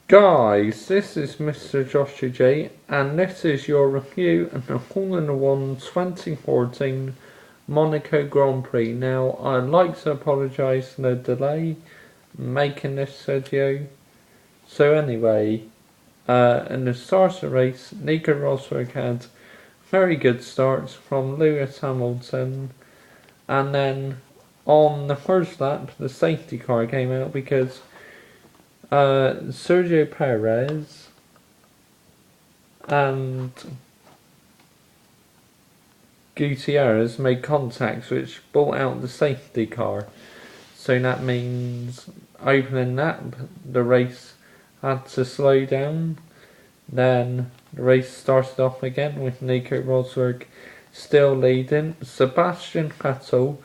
Guys, this is Mr. Joshua J, and this is your review of the Hole-in-One 2014 Monaco Grand Prix. Now, I'd like to apologise for the delay making this video. So anyway, in the start of the race, Nico Rosberg had very good starts from Lewis Hamilton, and then on the first lap, the safety car came out because Sergio Perez and Gutierrez made contacts which brought out the safety car. So that means opening that, the race had to slow down. Then the race started off again with Nico Rosberg still leading. Sebastian Vettel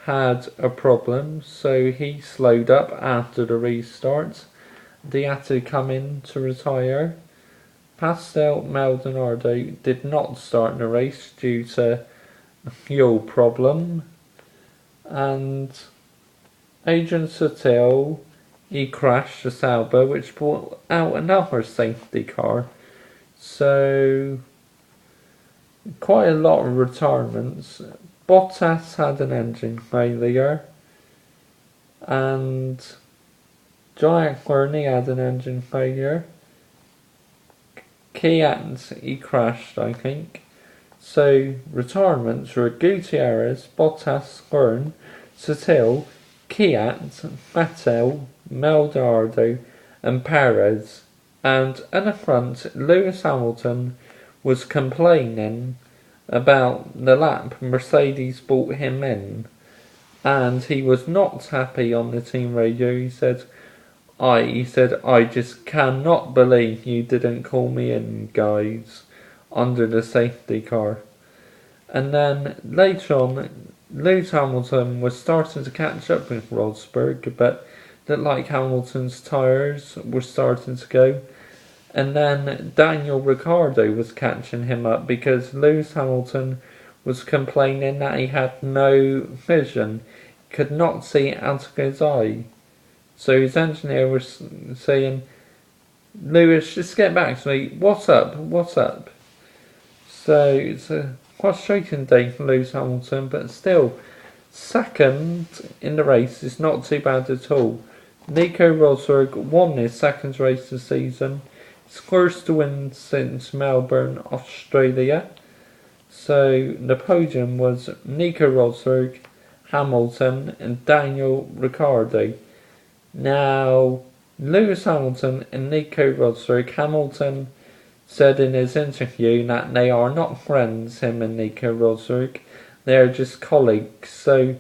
had a problem, so he slowed up after the restart. They had to come in to retire. Pascal Maldonado did not start the race due to a fuel problem. And Adrian Sutil, he crashed the Sauber, which brought out another safety car. So, quite a lot of retirements. Bottas had an engine failure. And Jack Burney had an engine failure. Kvyat, he crashed, I think. So, retirements were Gutierrez, Bottas, Byrne, Sutil, Kvyat, Vettel, Maldonado, and Perez. And in the front, Lewis Hamilton was complaining about the lap Mercedes brought him in. And he was not happy on the team radio. He said, I just cannot believe you didn't call me in, guys, under the safety car. And then later on, Lewis Hamilton was starting to catch up with Rosberg, but looked like Hamilton's tyres were starting to go. And then Daniel Ricciardo was catching him up because Lewis Hamilton was complaining that he had no vision, could not see out of his eye. So his engineer was saying, Lewis, just get back to me. What's up? So it's a frustrating day for Lewis Hamilton, but still, second in the race is not too bad at all. Nico Rosberg won his second race of the season. His first win since Melbourne, Australia. So the podium was Nico Rosberg, Hamilton, and Daniel Ricciardo. Now, Lewis Hamilton and Nico Rosberg, Hamilton said in his interview that they are not friends, him and Nico Rosberg. They are just colleagues. So,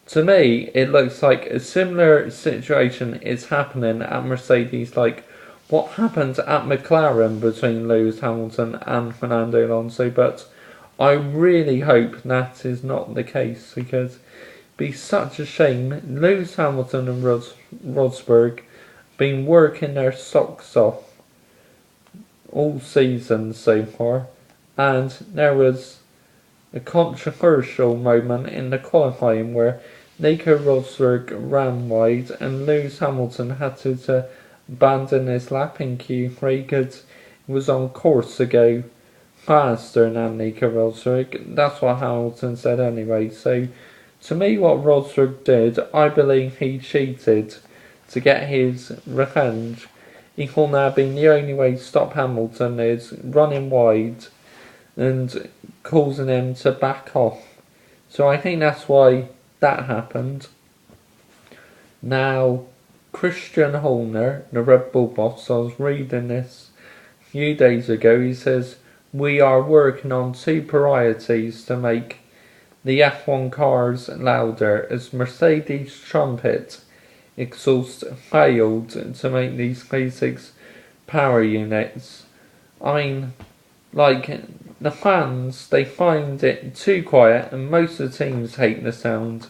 to me, it looks like a similar situation is happening at Mercedes, like what happened at McLaren between Lewis Hamilton and Fernando Alonso. But I really hope that is not the case, because be such a shame. Lewis Hamilton and Rosberg been working their socks off all season so far, and there was a controversial moment in the qualifying where Nico Rosberg ran wide and Lewis Hamilton had to abandon his lap in Q3 because he was on course to go faster than Nico Rosberg. That's what Hamilton said anyway. So to me, what Rosberg did, I believe he cheated to get his revenge. He will now be the only way to stop Hamilton is running wide and causing him to back off. So I think that's why that happened. Now, Christian Horner, the Red Bull boss, I was reading this a few days ago. He says, we are working on two priorities to make the F1 cars louder, as Mercedes' trumpet exhaust failed to make these V6 power units. I mean, like, the fans, they find it too quiet, and most of the teams hate the sound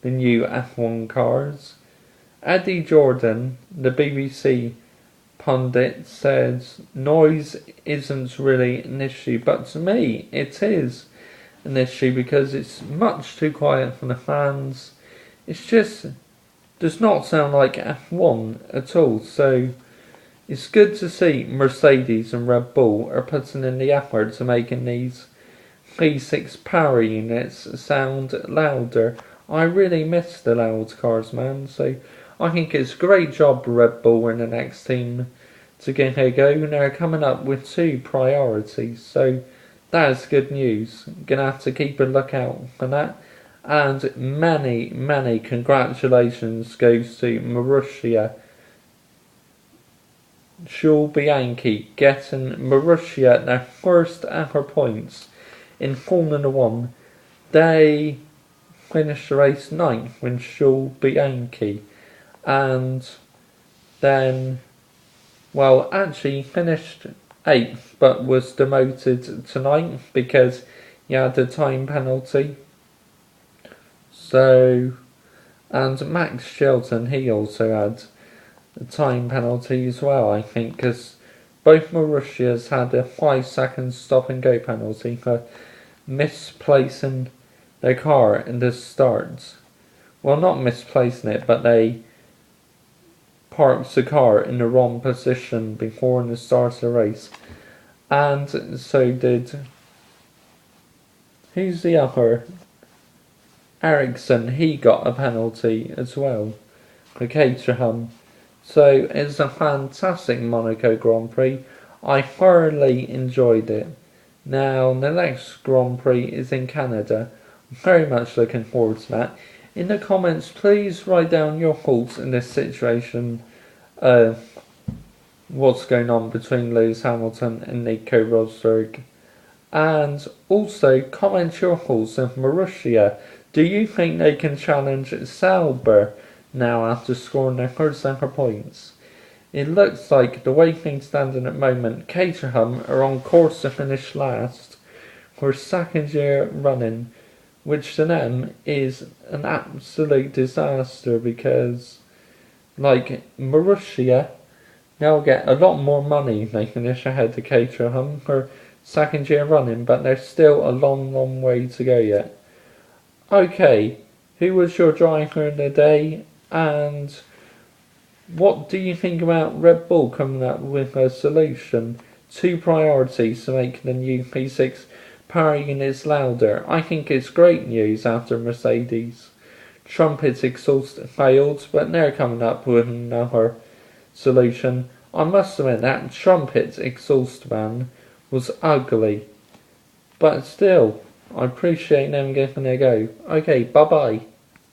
the new F1 cars. Eddie Jordan, the BBC pundit, says noise isn't really an issue, but to me it is an issue because it's much too quiet for the fans. It's just does not sound like F1 at all. So It's good to see Mercedes and Red Bull are putting in the effort to making these V6 power units sound louder. I really miss the loud cars, man, so I think it's a great job Red Bull and the next team to get a go. They're coming up with 2 priorities, so that is good news. Gonna have to keep a lookout for that. And many congratulations goes to Marussia Bianchi getting Marussia their first ever points in Formula 1. They finished the race 9th with Bianchi, and then, well, actually finished 8th but was demoted to 9th because he had a time penalty. So, and Max Shelton, he also had a time penalty as well, I think, because both Marussias had a 5-second stop and go penalty for misplacing their car in the start. Well, not misplacing it, but they parked the car in the wrong position before the start of the race. And so did, who's the other? Ericsson, he got a penalty as well for Caterham. So it's a fantastic Monaco Grand Prix. I thoroughly enjoyed it. Now the next Grand Prix is in Canada. I'm very much looking forward to that. In the comments, please write down your thoughts in this situation. What's going on between Lewis Hamilton and Nico Rosberg. And also comment your thoughts on Marussia. Do you think they can challenge Sauber now after scoring their first ever points? It looks like the way things stand at the moment, Caterham are on course to finish last for a second year running, which to them is an absolute disaster because, like, Marussia, they'll get a lot more money if they finish ahead of Caterham for second year running, but there's still a long way to go yet. Okay, who was your driver of the day, and what do you think about Red Bull coming up with a solution? 2 priorities to make the new P6 power units louder. I think it's great news after Mercedes trumpet exhaust failed, but they're coming up with another solution. I must admit that trumpet exhaust ban was ugly, but still, I appreciate them giving it a go. Okay, bye bye.